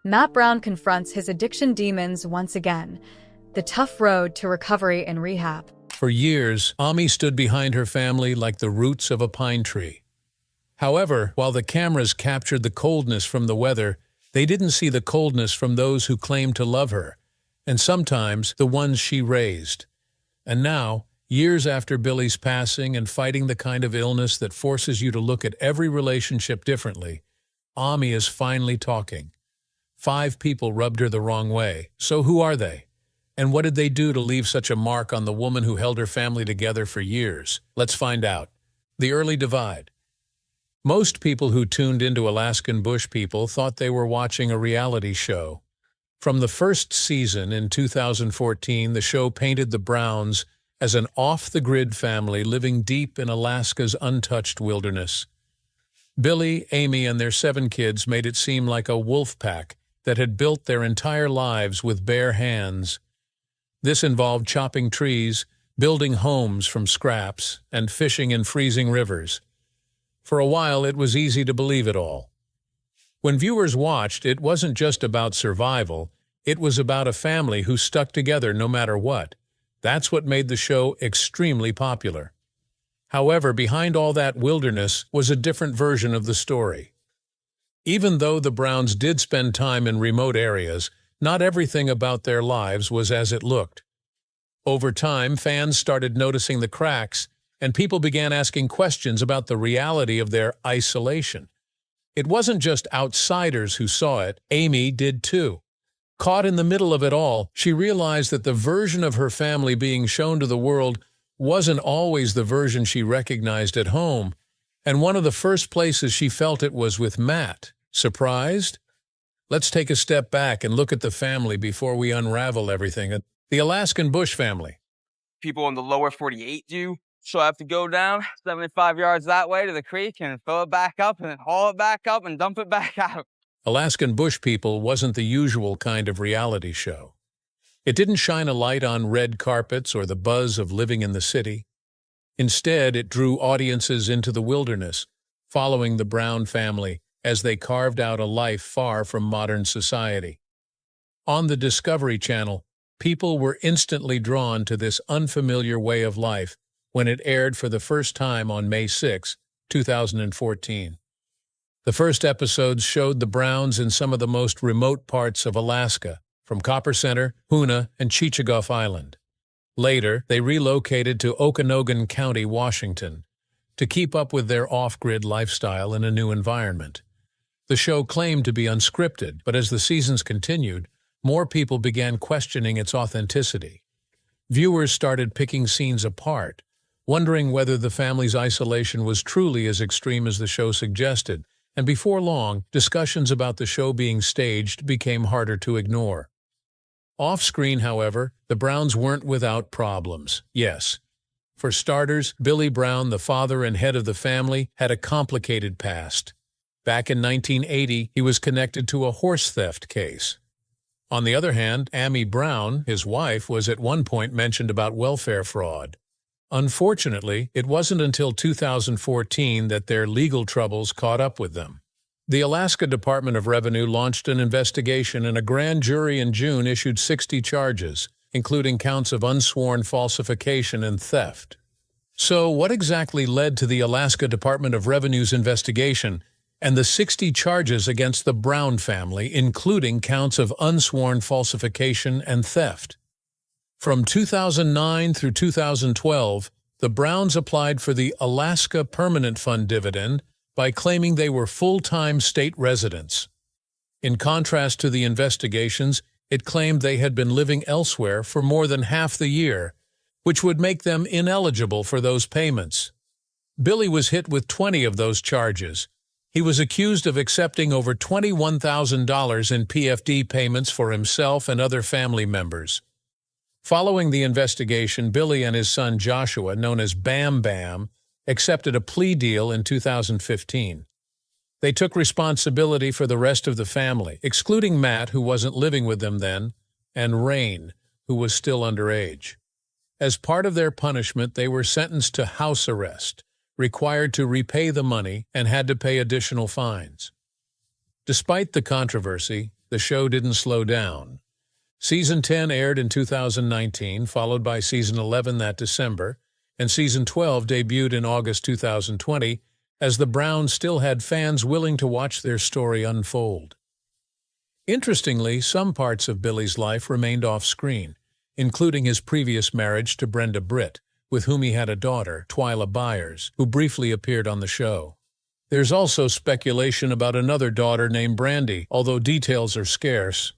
Matt Brown confronts his addiction demons once again, the tough road to recovery and rehab. For years, Ami stood behind her family like the roots of a pine tree. However, while the cameras captured the coldness from the weather, they didn't see the coldness from those who claimed to love her, and sometimes the ones she raised. And now, years after Billy's passing and fighting the kind of illness that forces you to look at every relationship differently, Ami is finally talking. 5 people rubbed her the wrong way. So who are they? And what did they do to leave such a mark on the woman who held her family together for years? Let's find out. The early divide. Most people who tuned into Alaskan Bush People thought they were watching a reality show. From the first season in 2014, the show painted the Browns as an off-the-grid family living deep in Alaska's untouched wilderness. Billy, Amy, and their 7 kids made it seem like a wolf pack that had built their entire lives with bare hands. This involved chopping trees, building homes from scraps, and fishing in freezing rivers. For a while, it was easy to believe it all. When viewers watched, it wasn't just about survival, it was about a family who stuck together no matter what. That's what made the show extremely popular. However, behind all that wilderness was a different version of the story. Even though the Browns did spend time in remote areas, not everything about their lives was as it looked. Over time, fans started noticing the cracks, and people began asking questions about the reality of their isolation. It wasn't just outsiders who saw it, Amy did too. Caught in the middle of it all, she realized that the version of her family being shown to the world wasn't always the version she recognized at home, and one of the first places she felt it was with Matt. Surprised? Let's take a step back and look at the family before we unravel everything. The Alaskan Bush family. People in the lower 48 do. So I have to go down 75 yards that way to the creek and fill it back up and then haul it back up and dump it back out. Alaskan Bush People wasn't the usual kind of reality show. It didn't shine a light on red carpets or the buzz of living in the city. Instead, it drew audiences into the wilderness, following the Brown family as they carved out a life far from modern society. On the Discovery Channel, people were instantly drawn to this unfamiliar way of life when it aired for the first time on May 6, 2014. The first episodes showed the Browns in some of the most remote parts of Alaska, from Copper Center, Hoonah, and Chichagof Island. Later, they relocated to Okanogan County, Washington, to keep up with their off-grid lifestyle in a new environment. The show claimed to be unscripted, but as the seasons continued, more people began questioning its authenticity. Viewers started picking scenes apart, wondering whether the family's isolation was truly as extreme as the show suggested, and before long, discussions about the show being staged became harder to ignore. Off-screen, however, the Browns weren't without problems. Yes. For starters, Billy Brown, the father and head of the family, had a complicated past. Back in 1980, he was connected to a horse theft case. On the other hand, Ami Brown, his wife, was at one point mentioned about welfare fraud. Unfortunately, it wasn't until 2014 that their legal troubles caught up with them. The Alaska Department of Revenue launched an investigation, and a grand jury in June issued 60 charges, including counts of unsworn falsification and theft. So, what exactly led to the Alaska Department of Revenue's investigation and the 60 charges against the Brown family, including counts of unsworn falsification and theft? From 2009 through 2012, the Browns applied for the Alaska Permanent Fund dividend by claiming they were full-time state residents. In contrast to the investigations, it claimed they had been living elsewhere for more than half the year, which would make them ineligible for those payments. Billy was hit with 20 of those charges. He was accused of accepting over $21,000 in PFD payments for himself and other family members. Following the investigation, Billy and his son Joshua, known as Bam Bam, accepted a plea deal in 2015. They took responsibility for the rest of the family, excluding Matt, who wasn't living with them then, and Rain, who was still underage. As part of their punishment, they were sentenced to house arrest, required to repay the money, and had to pay additional fines. Despite the controversy, the show didn't slow down. Season 10 aired in 2019, followed by Season 11 that December, and Season 12 debuted in August 2020, as the Browns still had fans willing to watch their story unfold. Interestingly, some parts of Billy's life remained off-screen, including his previous marriage to Brenda Britt, with whom he had a daughter, Twyla Byers, who briefly appeared on the show. There's also speculation about another daughter named Brandy, although details are scarce.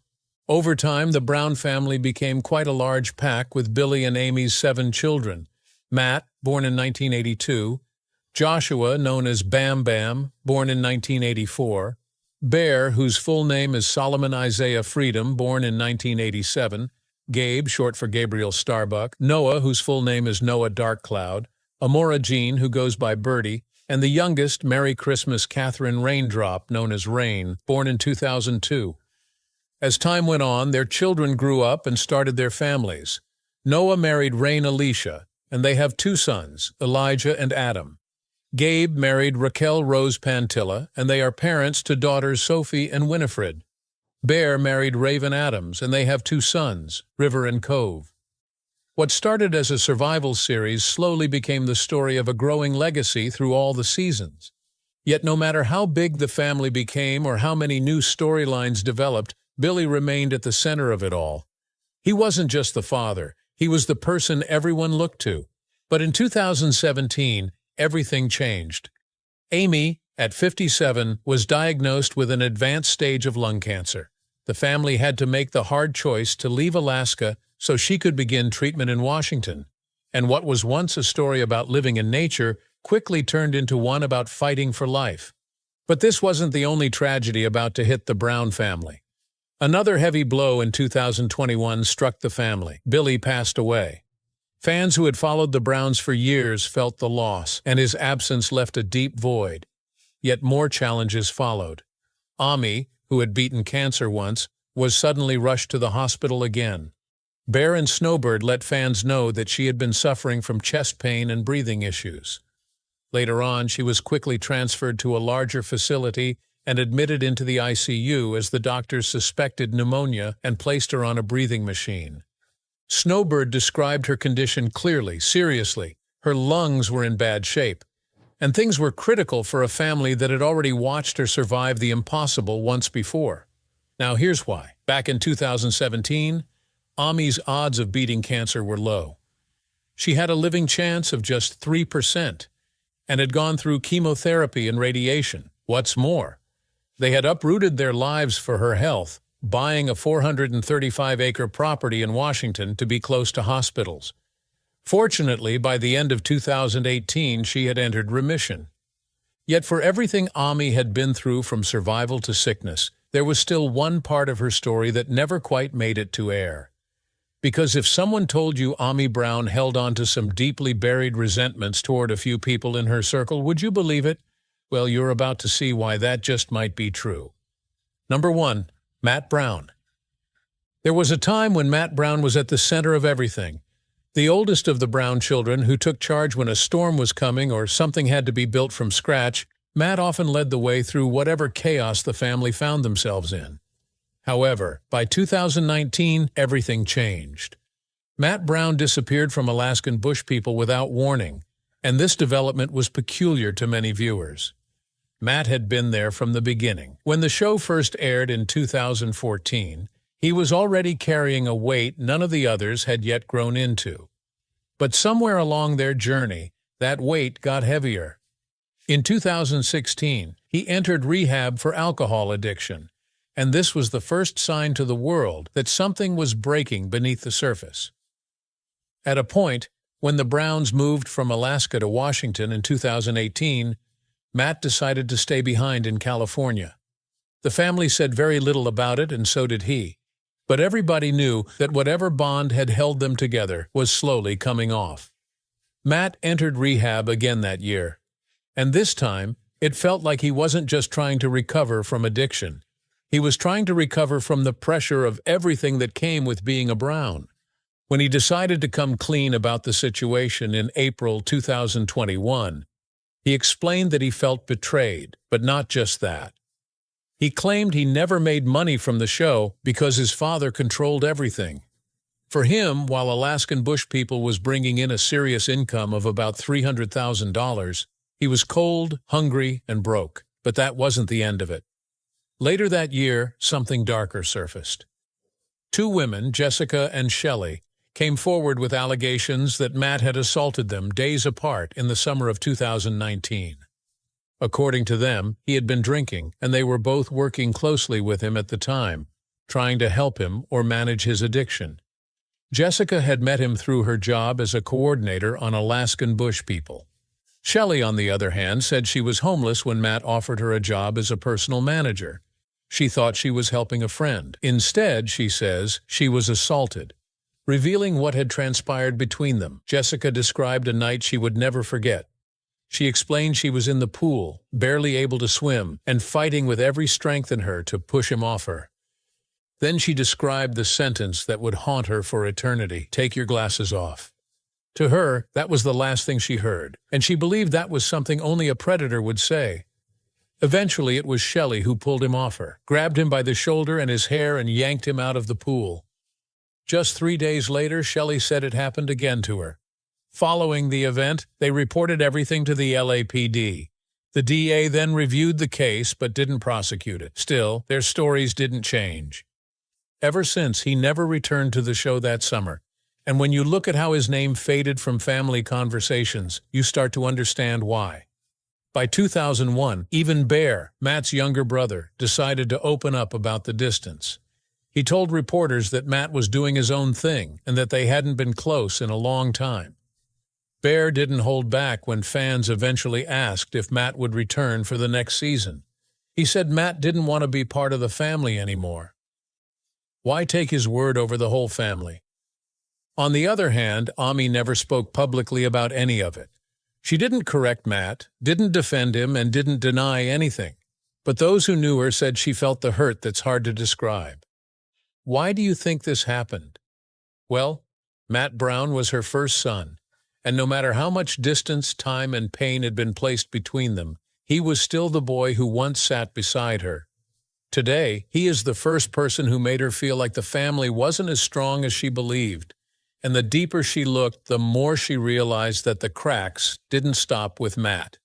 Over time, the Brown family became quite a large pack, with Billy and Amy's 7 children. Matt, born in 1982, Joshua, known as Bam Bam, born in 1984, Bear, whose full name is Solomon Isaiah Freedom, born in 1987, Gabe, short for Gabriel Starbuck, Noah, whose full name is Noah Darkcloud, Amora Jean, who goes by Birdie, and the youngest, Merry Christmas Catherine Raindrop, known as Rain, born in 2002. As time went on, their children grew up and started their families. Noah married Rain Alicia, and they have 2 sons, Elijah and Adam. Gabe married Raquel Rose Pantilla, and they are parents to daughters Sophie and Winifred. Bear married Raven Adams, and they have 2 sons, River and Cove. What started as a survival series slowly became the story of a growing legacy through all the seasons. Yet no matter how big the family became or how many new storylines developed, Billy remained at the center of it all. He wasn't just the father, he was the person everyone looked to. But in 2017, everything changed. Amy, at 57, was diagnosed with an advanced stage of lung cancer. The family had to make the hard choice to leave Alaska so she could begin treatment in Washington. And what was once a story about living in nature quickly turned into one about fighting for life. But this wasn't the only tragedy about to hit the Brown family. Another heavy blow in 2021 struck the family. Billy passed away. Fans who had followed the Browns for years felt the loss, and his absence left a deep void. Yet more challenges followed. Ami, who had beaten cancer once, was suddenly rushed to the hospital again. Bear and Snowbird let fans know that she had been suffering from chest pain and breathing issues. Later on, she was quickly transferred to a larger facility and admitted into the ICU as the doctors suspected pneumonia and placed her on a breathing machine. Snowbird described her condition clearly, seriously. Her lungs were in bad shape, and things were critical for a family that had already watched her survive the impossible once before. Now here's why. Back in 2017, Ami's odds of beating cancer were low. She had a living chance of just 3% and had gone through chemotherapy and radiation. What's more, they had uprooted their lives for her health, buying a 435-acre property in Washington to be close to hospitals. Fortunately, by the end of 2018, she had entered remission. Yet for everything Ami had been through from survival to sickness, there was still one part of her story that never quite made it to air. Because if someone told you Ami Brown held on to some deeply buried resentments toward a few people in her circle, would you believe it? Well, you're about to see why that just might be true. Number 1. Matt Brown. There was a time when Matt Brown was at the center of everything. The oldest of the Brown children, who took charge when a storm was coming or something had to be built from scratch, Matt often led the way through whatever chaos the family found themselves in. However, by 2019, everything changed. Matt Brown disappeared from Alaskan Bush People without warning, and this development was peculiar to many viewers. Matt had been there from the beginning. When the show first aired in 2014, he was already carrying a weight none of the others had yet grown into. But somewhere along their journey, that weight got heavier. In 2016, he entered rehab for alcohol addiction, and this was the first sign to the world that something was breaking beneath the surface. At a point, when the Browns moved from Alaska to Washington in 2018, Matt decided to stay behind in California. The family said very little about it, and so did he. But everybody knew that whatever bond had held them together was slowly coming off. Matt entered rehab again that year, and this time it felt like he wasn't just trying to recover from addiction. He was trying to recover from the pressure of everything that came with being a Brown. When he decided to come clean about the situation in April 2021, he explained that he felt betrayed, but not just that. He claimed he never made money from the show because his father controlled everything. For him, while Alaskan Bush People was bringing in a serious income of about $300,000, he was cold, hungry, and broke. But that wasn't the end of it. Later that year, something darker surfaced. Two women, Jessica and Shelley, came forward with allegations that Matt had assaulted them days apart in the summer of 2019. According to them, he had been drinking, and they were both working closely with him at the time, trying to help him or manage his addiction. Jessica had met him through her job as a coordinator on Alaskan Bush People. Shelley, on the other hand, said she was homeless when Matt offered her a job as a personal manager. She thought she was helping a friend. Instead, she says, she was assaulted. Revealing what had transpired between them, Jessica described a night she would never forget. She explained she was in the pool, barely able to swim, and fighting with every strength in her to push him off her. Then she described the sentence that would haunt her for eternity: "Take your glasses off." To her, that was the last thing she heard, and she believed that was something only a predator would say. Eventually, it was Shelley who pulled him off her, grabbed him by the shoulder and his hair, and yanked him out of the pool. Just 3 days later, Shelley said it happened again to her. Following the event, they reported everything to the LAPD. The DA then reviewed the case but didn't prosecute it. Still, their stories didn't change. Ever since, he never returned to the show that summer. And when you look at how his name faded from family conversations, you start to understand why. By 2001, even Bear, Matt's younger brother, decided to open up about the distance. He told reporters that Matt was doing his own thing and that they hadn't been close in a long time. Bear didn't hold back when fans eventually asked if Matt would return for the next season. He said Matt didn't want to be part of the family anymore. Why take his word over the whole family? On the other hand, Ami never spoke publicly about any of it. She didn't correct Matt, didn't defend him, and didn't deny anything. But those who knew her said she felt the hurt that's hard to describe. Why do you think this happened? Well, Matt Brown was her first son, and no matter how much distance, time, and pain had been placed between them, he was still the boy who once sat beside her. Today, he is the first person who made her feel like the family wasn't as strong as she believed. And the deeper she looked, the more she realized that the cracks didn't stop with Matt.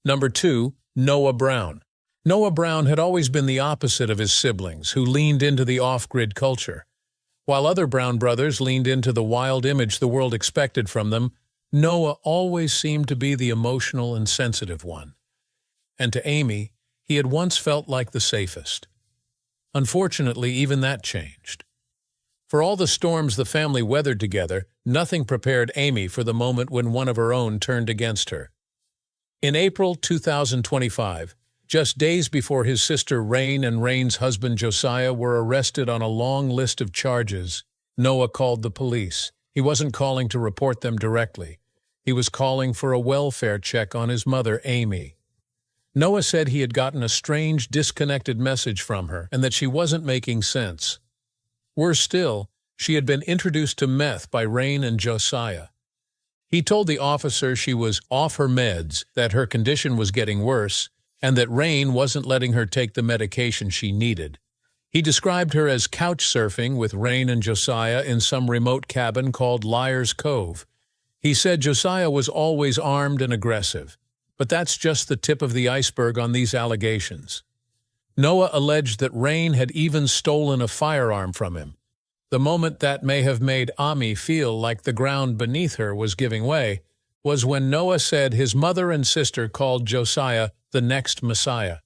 Number 2, Noah Brown. Noah Brown had always been the opposite of his siblings, who leaned into the off-grid culture. While other Brown brothers leaned into the wild image the world expected from them, Noah always seemed to be the emotional and sensitive one. And to Amy, he had once felt like the safest. Unfortunately, even that changed. For all the storms the family weathered together, nothing prepared Amy for the moment when one of her own turned against her. In April 2025, just days before his sister Rain and Rain's husband Josiah were arrested on a long list of charges, Noah called the police. He wasn't calling to report them directly. He was calling for a welfare check on his mother, Amy. Noah said he had gotten a strange, disconnected message from her and that she wasn't making sense. Worse still, she had been introduced to meth by Rain and Josiah. He told the officer she was off her meds, that her condition was getting worse, and that Rain wasn't letting her take the medication she needed. He described her as couch surfing with Rain and Josiah in some remote cabin called Liar's Cove. He said Josiah was always armed and aggressive. But that's just the tip of the iceberg on these allegations. Noah alleged that Rain had even stolen a firearm from him. The moment that may have made Ami feel like the ground beneath her was giving way was when Noah said his mother and sister called Josiah the next Messiah.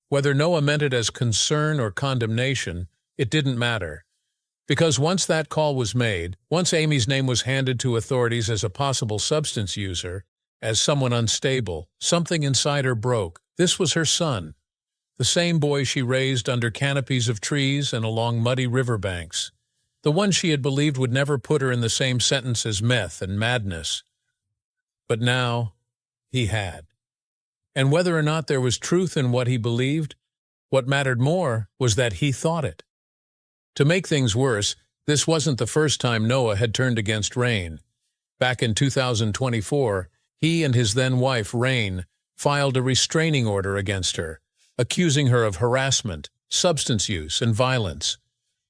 Whether Noah meant it as concern or condemnation, it didn't matter. Because once that call was made, once Amy's name was handed to authorities as a possible substance user, as someone unstable, something inside her broke. This was her son, the same boy she raised under canopies of trees and along muddy riverbanks, the one she had believed would never put her in the same sentence as meth and madness. But now, he had. And whether or not there was truth in what he believed, what mattered more was that he thought it. To make things worse, this wasn't the first time Noah had turned against Rain. Back in 2024, he and his then-wife, Rain, filed a restraining order against her, accusing her of harassment, substance use, and violence.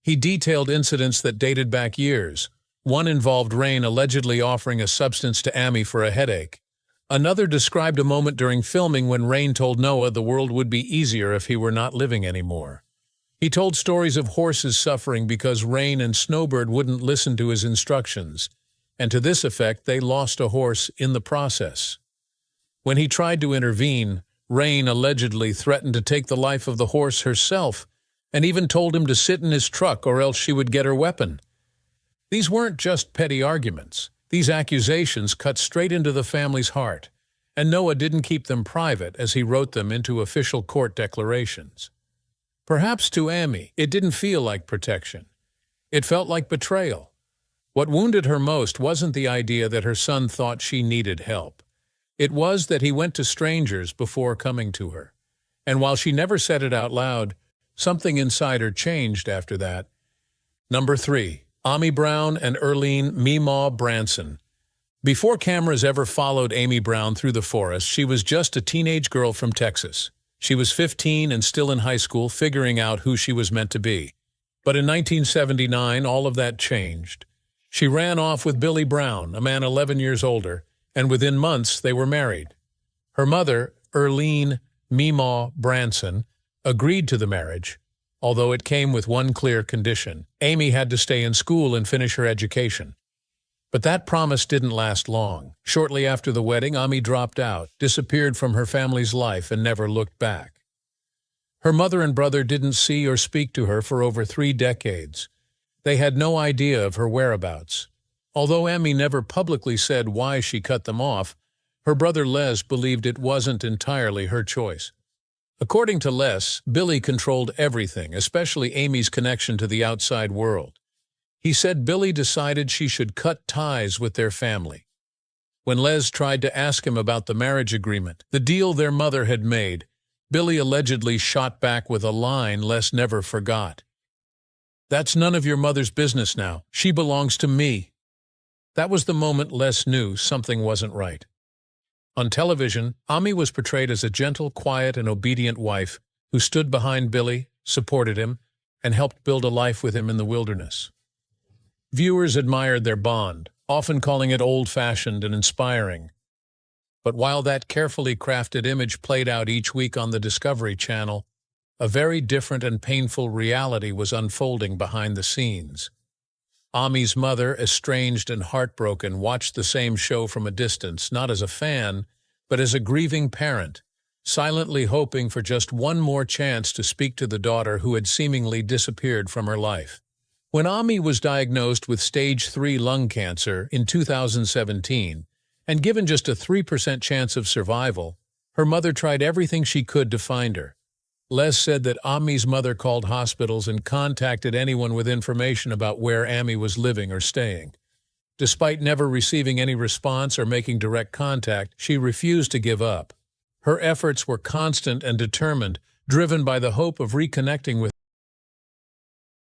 He detailed incidents that dated back years. One involved Rain allegedly offering a substance to Amy for a headache. Another described a moment during filming when Rain told Noah the world would be easier if he were not living anymore. He told stories of horses suffering because Rain and Snowbird wouldn't listen to his instructions, and to this effect they lost a horse in the process. When he tried to intervene, Rain allegedly threatened to take the life of the horse herself, and even told him to sit in his truck or else she would get her weapon. These weren't just petty arguments. These accusations cut straight into the family's heart, and Noah didn't keep them private as he wrote them into official court declarations. Perhaps to Amy, it didn't feel like protection. It felt like betrayal. What wounded her most wasn't the idea that her son thought she needed help. It was that he went to strangers before coming to her. And while she never said it out loud, something inside her changed after that. Number 3. Amy Brown and Earlene Meemaw Branson. Before cameras ever followed Amy Brown through the forest, she was just a teenage girl from Texas. She was 15 and still in high school, figuring out who she was meant to be. But in 1979, all of that changed. She ran off with Billy Brown, a man 11 years older, and within months they were married. Her mother, Earlene Meemaw Branson, agreed to the marriage, although it came with one clear condition. Amy had to stay in school and finish her education. But that promise didn't last long. Shortly after the wedding, Amy dropped out, disappeared from her family's life, and never looked back. Her mother and brother didn't see or speak to her for over 3 decades. They had no idea of her whereabouts. Although Amy never publicly said why she cut them off, her brother Les believed it wasn't entirely her choice. According to Les, Billy controlled everything, especially Amy's connection to the outside world. He said Billy decided she should cut ties with their family. When Les tried to ask him about the marriage agreement, the deal their mother had made, Billy allegedly shot back with a line Les never forgot. "That's none of your mother's business now. She belongs to me." That was the moment Les knew something wasn't right. On television, Amy was portrayed as a gentle, quiet, and obedient wife who stood behind Billy, supported him, and helped build a life with him in the wilderness. Viewers admired their bond, often calling it old-fashioned and inspiring. But while that carefully crafted image played out each week on the Discovery Channel, a very different and painful reality was unfolding behind the scenes. Amy's mother, estranged and heartbroken, watched the same show from a distance, not as a fan, but as a grieving parent, silently hoping for just one more chance to speak to the daughter who had seemingly disappeared from her life. When Amy was diagnosed with stage 3 lung cancer in 2017 and given just a 3% chance of survival, her mother tried everything she could to find her. Les said that Amy's mother called hospitals and contacted anyone with information about where Amy was living or staying. Despite never receiving any response or making direct contact, she refused to give up. Her efforts were constant and determined, driven by the hope of reconnecting with